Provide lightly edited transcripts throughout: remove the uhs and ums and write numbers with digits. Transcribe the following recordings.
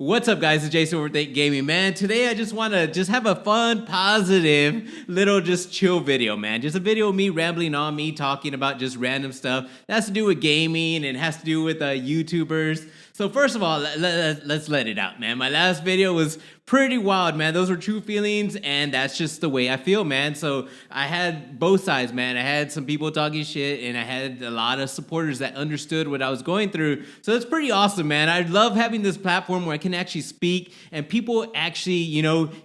What's up, guys? It's Jason Overthink Gaming, man. Today I just want to have a fun, positive, little just chill video, man. Just a video of me rambling on, me talking about just random stuff that has to do with gaming and has to do with YouTubers. So first of all, let's let it out, man. My last video was pretty wild, man. Those were true feelings, and that's just the way I feel, man. So I had both sides, man. I had some people talking shit, and I had a lot of supporters that understood what I was going through. So it's pretty awesome, man. I love having this platform where I can actually speak, and people actually,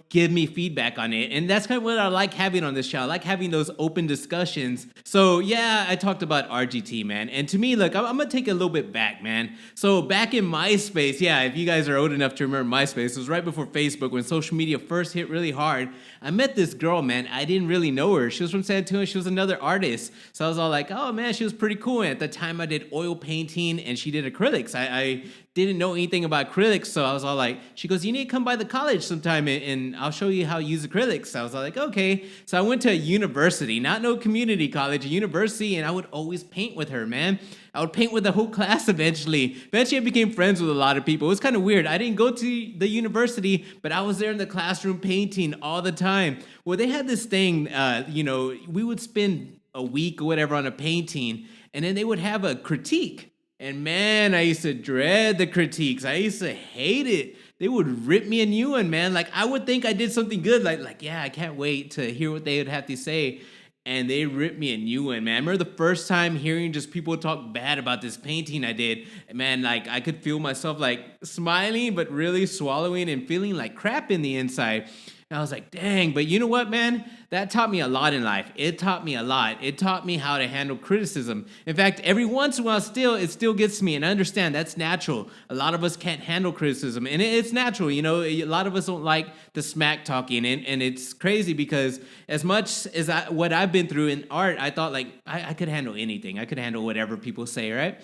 give me feedback on it. And that's kind of what I like having on this channel. I like having those open discussions. So yeah, I talked about RGT, man. And to me, look, I'm gonna take it a little bit back, man. So back in MySpace, yeah, if you guys are old enough to remember MySpace, it was right before Facebook when social media first hit really hard. I met this girl, man. I didn't really know her. She was from San Antonio. She was another artist. So I was all like, oh man, she was pretty cool. And at the time I did oil painting and she did acrylics. I didn't know anything about acrylics. So I was all like, she goes, you need to come by the college sometime and I'll show you how to use acrylics. So I was all like, okay. So I went to a university, not no community college, a university, and I would always paint with her, man. I would paint with the whole class eventually. Eventually, I became friends with a lot of people. It was kind of weird. I didn't go to the university, but I was there in the classroom painting all the time. Well, they had this thing, we would spend a week or whatever on a painting, and then they would have a critique. And man, I used to dread the critiques. I used to hate it. They would rip me a new one, man. Like, I would think I did something good. Like, yeah, I can't wait to hear what they would have to say. And they ripped me a new one, man. I remember the first time hearing just people talk bad about this painting I did. Man, like, I could feel myself, like, smiling, but really swallowing and feeling like crap in the inside. And I was like, dang, but you know what, man? That taught me a lot in life. It taught me a lot. It taught me how to handle criticism. In fact, every once in a while, it still gets me. And I understand that's natural. A lot of us can't handle criticism. And it's natural, A lot of us don't like the smack talking. And it's crazy because as much as what I've been through in art, I thought, like, I could handle anything. I could handle whatever people say, right?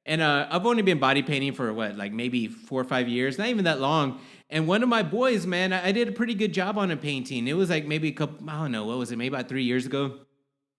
And I've only been body painting for maybe 4 or 5 years, not even that long. And one of my boys, man, I did a pretty good job on a painting. It was like maybe a couple, I don't know, what was it, maybe about 3 years ago.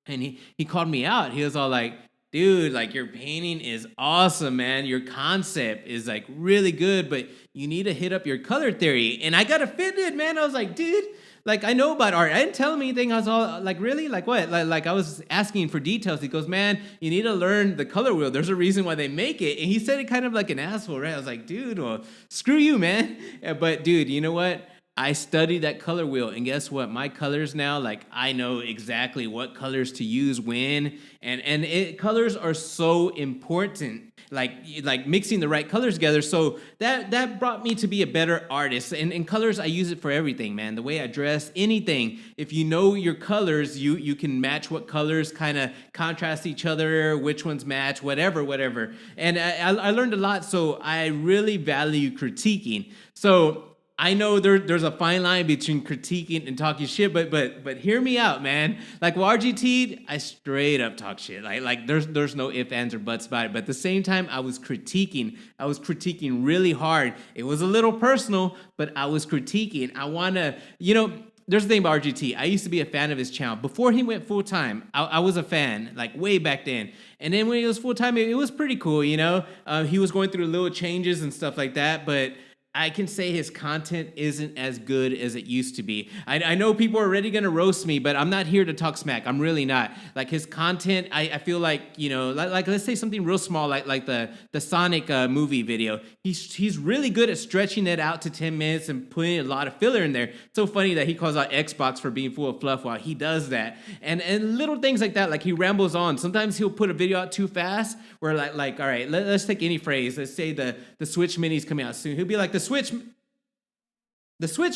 And he called me out. He was all like, dude, like, your painting is awesome, man. Your concept is like really good, but you need to hit up your color theory. And I got offended, man. I was like, dude, like, I know about art. I didn't tell him anything. I was all like, really? Like what? Like I was asking for details. He goes, man, you need to learn the color wheel. There's a reason why they make it. And he said it kind of like an asshole, right? I was like, dude, well, screw you, man. But dude, you know what? I studied that color wheel, and guess what? My colors now, like, I know exactly what colors to use when, and colors are so important. Like mixing the right colors together. So that brought me to be a better artist. And colors, I use it for everything, man. The way I dress, anything. If you know your colors, you can match what colors kind of contrast each other, which ones match, whatever. And I learned a lot. So I really value critiquing. So I know there's a fine line between critiquing and talking shit, but hear me out, man. Like, with RGT, I straight up talk shit. Like there's no ifs, ands, or buts about it. But at the same time, I was critiquing really hard. It was a little personal, but I was critiquing. I wanna, there's the thing about RGT. I used to be a fan of his channel. Before he went full-time, I was a fan, like, way back then. And then when he was full-time, it was pretty cool, He was going through little changes and stuff like that, but I can say his content isn't as good as it used to be. I know people are already going to roast me, but I'm not here to talk smack. I'm really not. Like, his content, I feel like, like let's say something real small, like the Sonic movie video. He's really good at stretching it out to 10 minutes and putting a lot of filler in there. It's so funny that he calls out Xbox for being full of fluff while he does that. And little things like that, like he rambles on. Sometimes he'll put a video out too fast where like all right, let's take any phrase. Let's say the Switch Mini's coming out soon. He'll be like, the Switch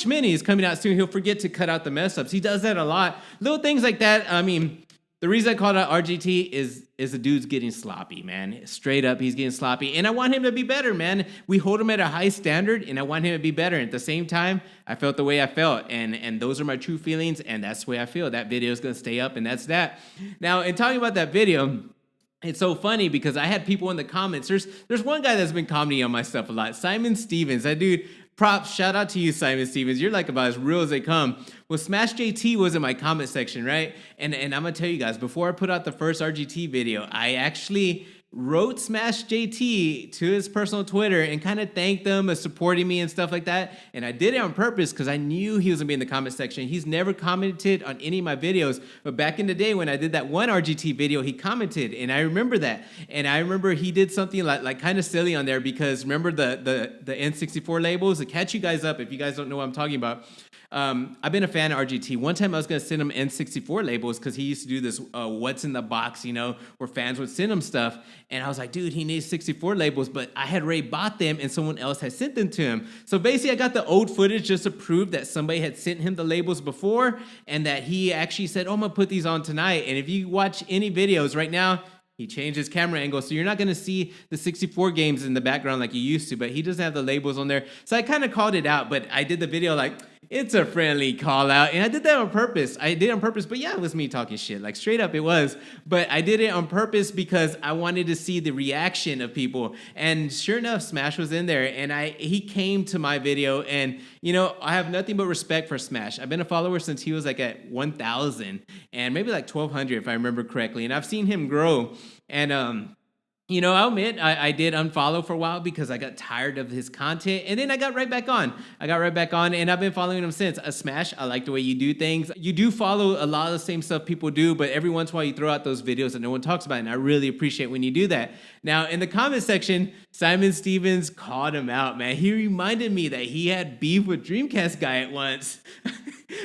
Mini is coming out soon. He'll forget to cut out the mess ups. He does that a lot. Little things like that. I mean, the reason I called out RGT is the dude's getting sloppy, man. Straight up, he's getting sloppy. And I want him to be better, man. We hold him at a high standard, and I want him to be better. And at the same time, I felt the way I felt. And those are my true feelings, and that's the way I feel. That video is going to stay up, and that's that. Now, in talking about that video, it's so funny because I had people in the comments. There's one guy that's been commenting on my stuff a lot, Simon Stevens. That dude, props, shout out to you, Simon Stevens. You're like about as real as they come. Well, Smash JT was in my comment section, right? And I'm gonna tell you guys, before I put out the first RGT video, I actually wrote Smash JT to his personal Twitter and kind of thanked them for supporting me and stuff like that. And I did it on purpose because I knew he was gonna be in the comment section. He's never commented on any of my videos, but back in the day when I did that one RGT video, he commented, and I remember that. And I remember he did something like kind of silly on there because remember the N64 labels? To catch you guys up, if you guys don't know what I'm talking about. I've been a fan of RGT. One time I was going to send him N64 labels because he used to do this what's in the box, where fans would send him stuff. And I was like, dude, he needs 64 labels, but I had already bought them and someone else had sent them to him. So basically I got the old footage just to prove that somebody had sent him the labels before and that he actually said, oh, I'm going to put these on tonight. And if you watch any videos right now, he changed his camera angle, so you're not going to see the 64 games in the background like you used to, but he doesn't have the labels on there. So I kind of called it out, but I did the video like, it's a friendly call out, and I did that on purpose. I did it on purpose, but yeah, it was me talking shit. Like, straight up, it was. But I did it on purpose because I wanted to see the reaction of people. And sure enough, Smash was in there, and he came to my video, and, I have nothing but respect for Smash. I've been a follower since he was like at 1,000, and maybe like 1,200 if I remember correctly, and I've seen him grow. And I'll admit I did unfollow for a while because I got tired of his content, and then I got right back on. And I've been following him since. Smash, I like the way you do things. You do follow a lot of the same stuff people do, but every once in a while you throw out those videos that no one talks about, and I really appreciate when you do that. Now, in the comment section, Simon Stevens called him out, man. He reminded me that he had beef with Dreamcast Guy at once.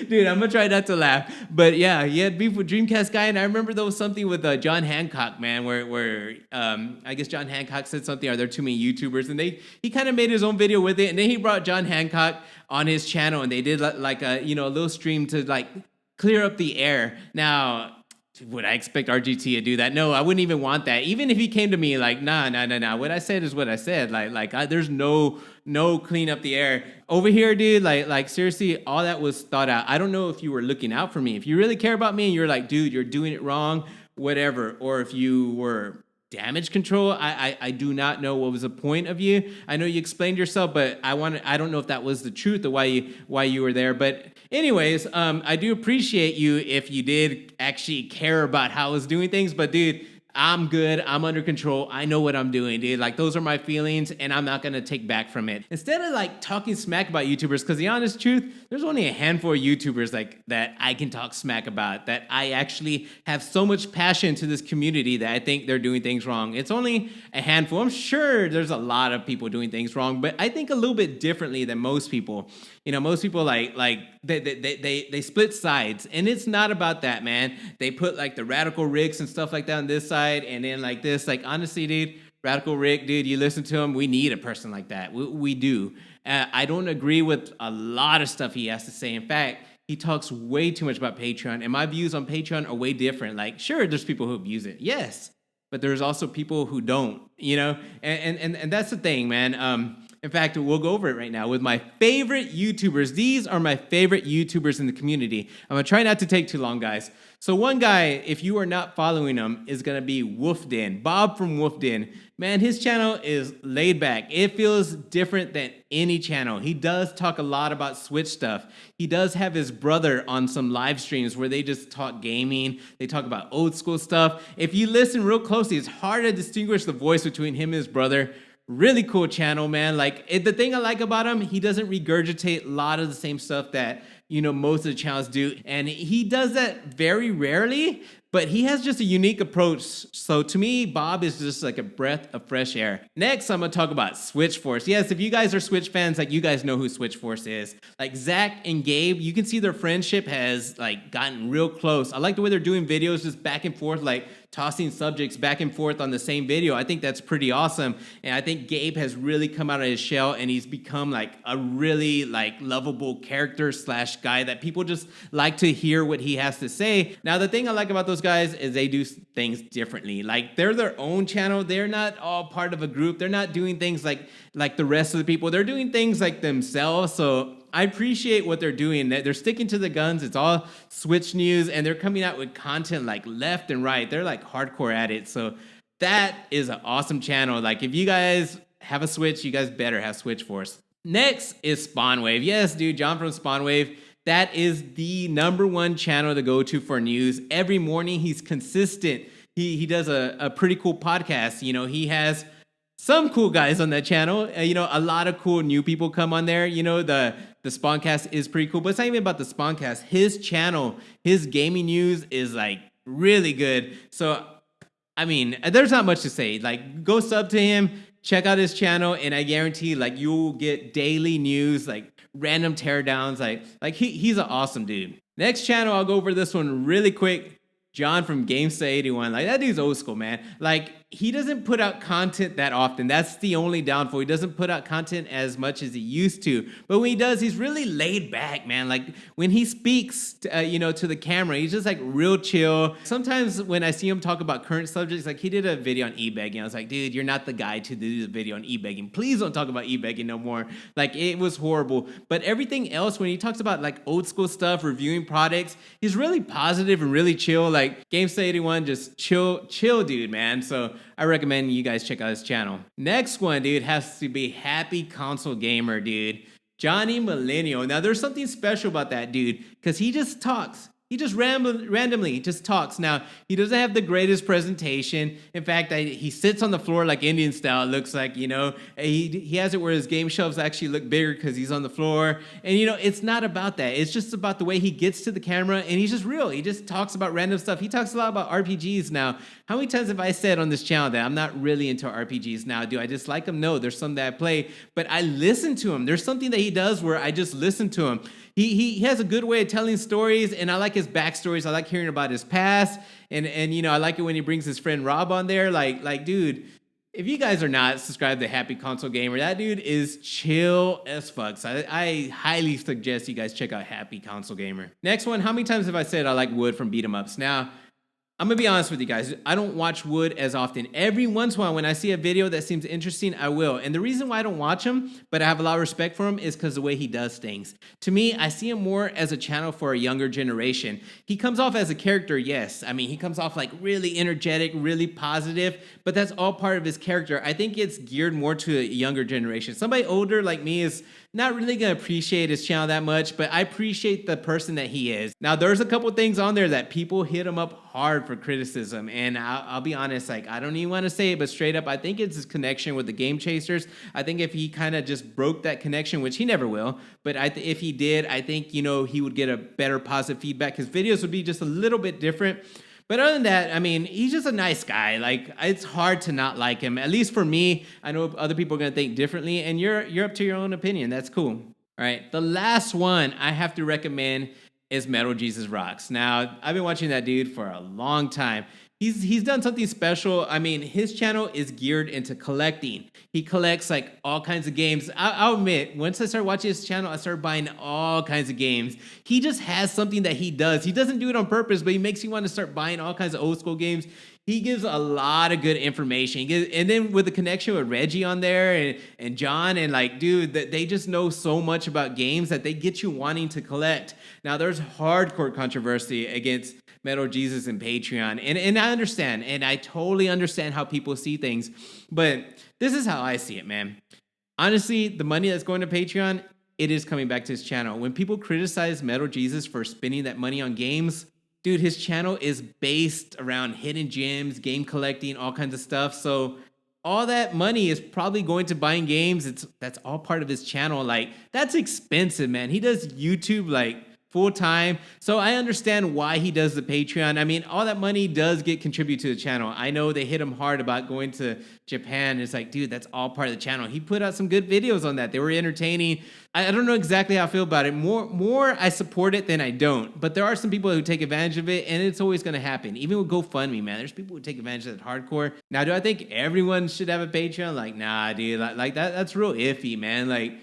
Dude, I'm going to try not to laugh. But yeah, he had beef with Dreamcast Guy, and I remember there was something with John Hancock, man, where I guess John Hancock said something, are there too many YouTubers? And he kind of made his own video with it, and then he brought John Hancock on his channel, and they did like a little stream to like clear up the air. Now, would I expect RGT to do that? No, I wouldn't even want that. Even if he came to me like, nah. What I said is what I said. There's no clean up the air over here, dude. Like seriously, all that was thought out. I don't know if you were looking out for me. If you really care about me and you're like, dude, you're doing it wrong, whatever. Or if you were damage control, I do not know what was the point of you. I know you explained yourself, but I don't know if that was the truth or why you were there. But anyways, I do appreciate you if you did actually care about how I was doing things. But dude, I'm good. I'm under control. I know what I'm doing, dude. Like, those are my feelings, and I'm not going to take back from it. Instead of, like, talking smack about YouTubers, because the honest truth, there's only a handful of YouTubers, like, that I can talk smack about, that I actually have so much passion to this community that I think they're doing things wrong. It's only a handful. I'm sure there's a lot of people doing things wrong, but I think a little bit differently than most people. Most people, they split sides, and it's not about that, man. They put, like, the Radical Ricks and stuff like that on this side, and then like this. Like, honestly, dude, Radical Rick, dude, you listen to him, we need a person like that. We do. I don't agree with a lot of stuff he has to say. In fact, he talks way too much about Patreon, and my views on Patreon are way different. Like, sure, there's people who abuse it, yes, but there's also people who don't, and that's the thing, man. In fact, we'll go over it right now with my favorite YouTubers. These are my favorite YouTubers in the community. I'm going to try not to take too long, guys. So one guy, if you are not following him, is going to be Wolfden. Bob from Wolfden. Man, his channel is laid back. It feels different than any channel. He does talk a lot about Switch stuff. He does have his brother on some live streams where they just talk gaming. They talk about old school stuff. If you listen real closely, it's hard to distinguish the voice between him and his brother. Really cool channel, man. Like, the thing I like about him, he doesn't regurgitate a lot of the same stuff that, most of the channels do. And he does that very rarely, but he has just a unique approach. So to me, Bob is just like a breath of fresh air. Next, I'm going to talk about Switch Force. Yes, if you guys are Switch fans, like, you guys know who Switch Force is. Like, Zach and Gabe, you can see their friendship has, like, gotten real close. I like the way they're doing videos just back and forth, like, tossing subjects back and forth on the same video. I think that's pretty awesome. And I think Gabe has really come out of his shell, and he's become like a really like lovable character / guy that people just like to hear what he has to say. Now, the thing I like about those guys is they do things differently. Like, they're their own channel. They're not all part of a group. They're not doing things like the rest of the people. They're doing things like themselves. So I appreciate what they're doing. They're sticking to the guns. It's all Switch news, and they're coming out with content like left and right. They're like hardcore at it. So that is an awesome channel. Like, if you guys have a Switch, you guys better have Switch Force. Next is Spawnwave. Yes, dude, John from Spawnwave. That is the #1 channel to go to for news. Every morning, he's consistent. he does a pretty cool podcast. You know, he has some cool guys on that channel. You know, a lot of cool new people come on there. You know, the Spawncast is pretty cool, but it's not even about the Spawncast. His channel, his gaming news is like really good. So, I mean, there's not much to say. Like, go sub to him, check out his channel, and I guarantee, like, you'll get daily news, like random teardowns. Like he's an awesome dude. Next channel, I'll go over this one really quick. John from GameStudy81. Like, that dude's old school, man. Like, he doesn't put out content that often. That's the only downfall. He doesn't put out content as much as he used to. But when he does, he's really laid back, man. Like, when he speaks, you know, to the camera, he's just like real chill. Sometimes when I see him talk about current subjects, like he did a video on e-begging. I was like, dude, you're not the guy to do the video on e-begging. Please don't talk about e-begging no more. Like, it was horrible. But everything else, when he talks about like old school stuff, reviewing products, he's really positive and really chill. Like, GameStudy81, just chill dude, man. So I recommend you guys check out his channel. Next one, dude, has to be Happy Console Gamer, dude. Johnny Millennial. Now, there's something special about that dude because he just talks. He just randomly just talks. Now, he doesn't have the greatest presentation. In fact, he sits on the floor like Indian style, it looks like, you know. He has it where his game shelves actually look bigger because he's on the floor. And, you know, it's not about that. It's just about the way he gets to the camera, and he's just real. He just talks about random stuff. He talks a lot about RPGs now. How many times have I said on this channel that I'm not really into RPGs now? Do I dislike them? No, there's some that I play, but I listen to him. There's something that he does where I just listen to him. He has a good way of telling stories, and I like his backstories. I like hearing about his past, and you know, I like it when he brings his friend Rob on there. Like, dude, if you guys are not subscribed to Happy Console Gamer, that dude is chill as fuck. So I highly suggest you guys check out Happy Console Gamer. Next one, how many times have I said I like Wood from Beat 'em Ups? Now, I'm gonna be honest with you guys. I don't watch Wood as often. Every once in a while, when I see a video that seems interesting, I will. And the reason why I don't watch him, but I have a lot of respect for him, is because the way he does things. To me, I see him more as a channel for a younger generation. He comes off as a character, yes. I mean, he comes off like really energetic, really positive, but that's all part of his character. I think it's geared more to a younger generation. Somebody older like me is not really gonna appreciate his channel that much, but I appreciate the person that he is. Now, there's a couple things on there that people hit him up hard for criticism, and I'll be honest, like, I don't even want to say it, but straight up, I think it's his connection with the Game Chasers. I think if he kind of just broke that connection, which he never will, but if he did, I think, you know, he would get a better positive feedback. His videos would be just a little bit different. But other than that, I mean, he's just a nice guy. Like, it's hard to not like him. At least for me, I know other people are going to think differently, and you're up to your own opinion. That's cool. All right, the last one I have to recommend is Metal Jesus Rocks. Now, I've been watching that dude for a long time. He's done something special. I mean, his channel is geared into collecting. He collects like all kinds of games. I'll admit, once I started watching his channel, I started buying all kinds of games. He just has something that he does. He doesn't do it on purpose, but he makes you want to start buying all kinds of old school games. He gives a lot of good information. And then with the connection with Reggie on there and John, and like, dude, they just know so much about games that they get you wanting to collect. Now, there's hardcore controversy against Metal Jesus and Patreon. And I understand, and I totally understand how people see things, but this is how I see it, man. Honestly, the money that's going to Patreon, it is coming back to his channel. When people criticize Metal Jesus for spending that money on games, dude, his channel is based around hidden gems, game collecting, all kinds of stuff. So all that money is probably going to buying games. That's all part of his channel. Like, that's expensive, man. He does YouTube like full time. So I understand why he does the Patreon. I mean, all that money does get contributed to the channel. I know they hit him hard about going to Japan. It's like, dude, that's all part of the channel. He put out some good videos on that. They were entertaining. I don't know exactly how I feel about it. More I support it than I don't. But there are some people who take advantage of it, and it's always going to happen. Even with GoFundMe, man, there's people who take advantage of that hardcore. Now, do I think everyone should have a Patreon? Like, nah, dude. Like that's real iffy, man. Like,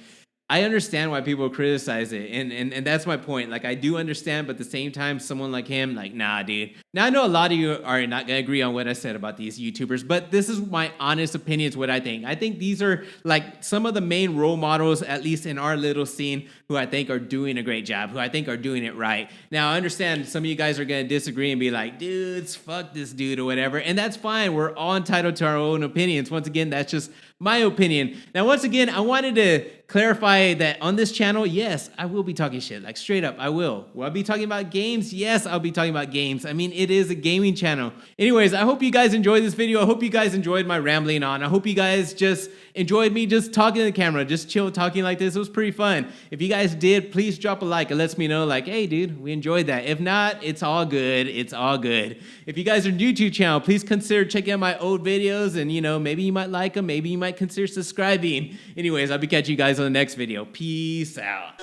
I understand why people criticize it, and that's my point. Like, I do understand, but at the same time, someone like him, like, nah, dude. Now, I know a lot of you are not going to agree on what I said about these YouTubers, but this is my honest opinion, is what I think. I think these are, like, some of the main role models, at least in our little scene, who I think are doing a great job, who I think are doing it right. Now, I understand some of you guys are going to disagree and be like, dudes, fuck this dude or whatever, and that's fine. We're all entitled to our own opinions. Once again, that's just my opinion. Now, once again, I wanted to clarify that on this channel, yes, I will be talking shit. Like, straight up, I will. Will I be talking about games? Yes, I'll be talking about games. I mean, it is a gaming channel. Anyways, I hope you guys enjoyed this video. I hope you guys enjoyed my rambling on. I hope you guys just enjoyed me just talking to the camera, just chill talking like this. It was pretty fun. If you guys did, please drop a like. It lets me know like, hey dude, we enjoyed that. If not, it's all good. It's all good. If you guys are new to the channel, please consider checking out my old videos and maybe you might like them. Maybe you might consider subscribing. Anyways, I'll be catching you guys on the next video. Peace out.